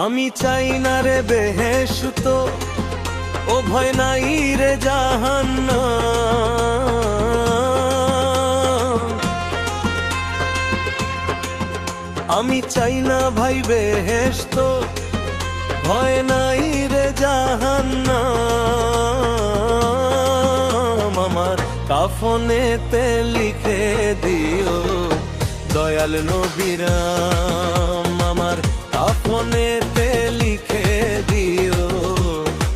আমি চাই না রে বেহেশত, ও ভয় নাই রে জাহান্নাম। আমি চাই না ভাই বেহেশত, ভয় নাই রে জাহান্নাম। আমার কাফনেতে লিখে দিও দয়াল নবীর নাম। আমার কাফনেতে লিখে দিও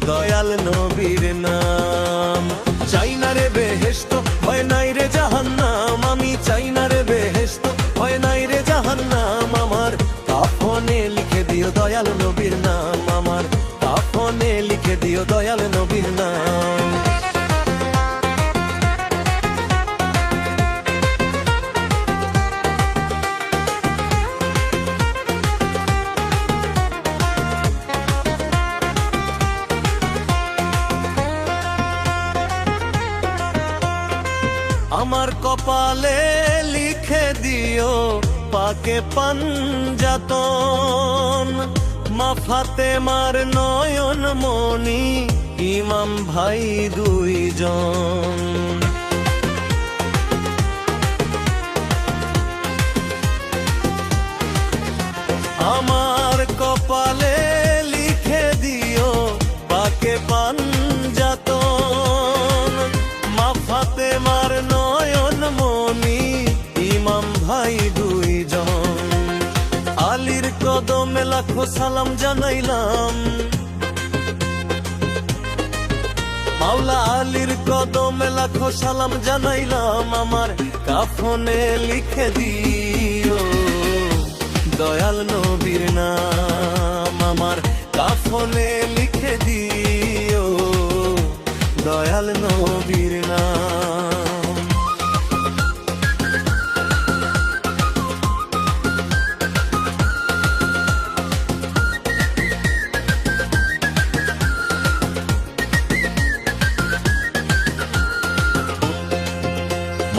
দয়াল নবীর নাম। চাই না রে বেহেশত, ভয় নাই রে জাহান্নাম। আমি চাই না রে বেহেশত, ভয় নাই রে জাহান্নাম। আমার কাফনে লিখে দিও দয়াল নবীর নাম। আমার কাফনে লিখে দিও দয়াল নবীর নাম। আমার কপালে লিখে দিও পাকে পাঞ্জাতন। মা ফাতেমার নয়ন মনি ইমাম ভাই দুইজন। আমার কপালে লিখে দিও পাকে পাঞ্জাতন। মা ফাতেমার নয়ন মনি ইমাম ভাই দুইজন। আলীর কদমে লাখো সালাম জানাইলাম। মাওলা আলীর কদমে লাখো সালাম জানাইলাম। আমার কাফনে লিখে দিও দয়াল নবীর নাম। আমার কাফনে লিখে দিও দয়াল নবীর নাম।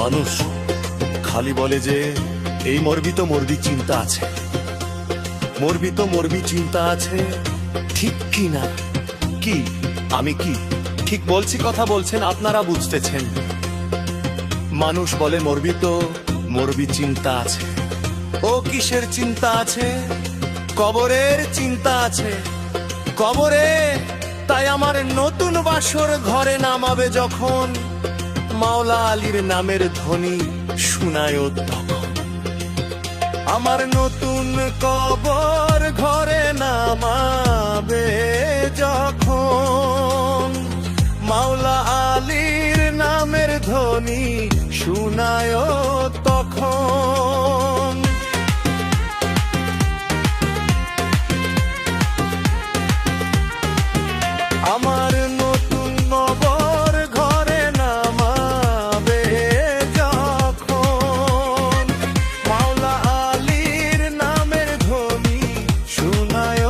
মানুষ খালি বলে যে এই মরবি তো মরবি চিন্তা আছে, মরবি তো মরবি চিন্তা আছে। ঠিক কি না? কি আমি কি ঠিক বলছি? কথা বলছেন আপনারা বুঝতেছেন। মানুষ বলে মরবি তো মরবি চিন্তা আছে। ও কিসের চিন্তা আছে? কবরের চিন্তা আছে। কবরে তাই আমার নতুন বাসর ঘরে নামাবে যখন, মাওলা আলীর নামের ধ্বনি শুনায় তখন। আমার নতুন কবর ঘরে নামাবে যখন, মাওলা আলীর নামের ধ্বনি শুনায় তখন। আমার নতুন কবর ঘরে নামাবে যখন, মাওলা আলীর নামের ধ্বনি শুনায়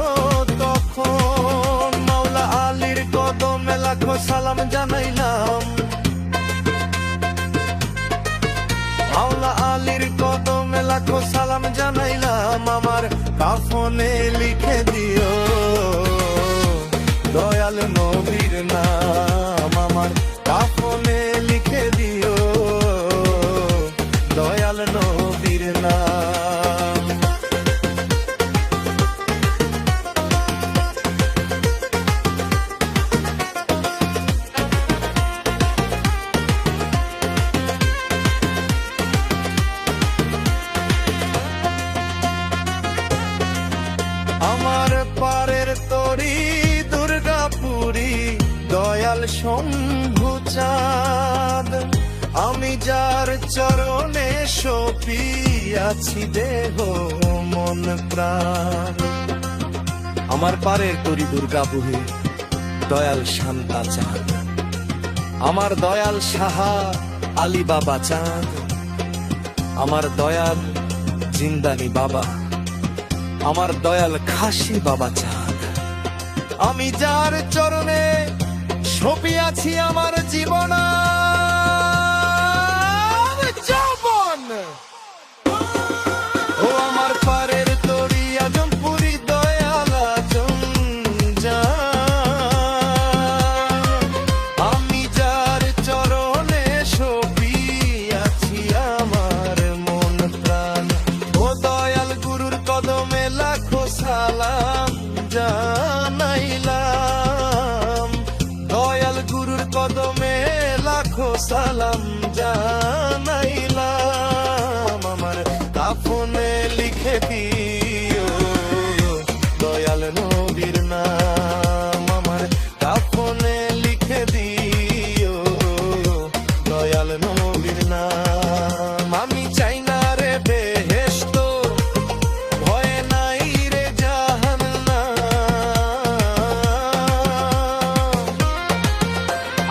তখন। মাওলা আলীর কদমে লাখো সালাম জানাইলাম। মাওলা আলীর কদমে লাখো সালাম জানাইলাম। আমার কাফনে লিখে দিও দয়াল নবীর নাম। আমার কাফনে লিখে দিও দয়াল নবীর নাম। আমার পারের তরি দুর্গাপুরী দয়াল শম্ভু চাঁদ। আমি যার চরণে সপিয়াছি দেহ মন প্রাণ। আমার পারের তরি দুর্গাপুরী দয়াল শান্তা চাঁদ। আমার দয়াল সাহা আলী বাবা চাঁদ। আমার দয়াল জিন্দানি বাবা, আমার দয়াল খাসি বাবা চাঁদ। আমি যার চরণে সপিয়াছি আমার জীবন যৌবন। ও আমার পারের তরি আজমপুরি দয়াল জানাইলাম, দয়াল গুরুর কদমে লাখো সালাম জানাইলাম, আমার কাফনে লিখে দিও দয়াল নবীর নাম, আমার কাফনে লিখে দিও দয়াল নবীর নাম। আমি চাই না রে বেহেশত, ভয় নাই রে জাহান্নাম,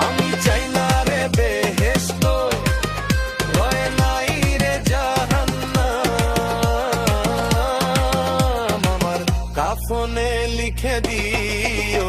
আমি চাই না রে বেহেশত, ভয় নাই রে জাহান্নাম, আমার কাফনে লিখে দিও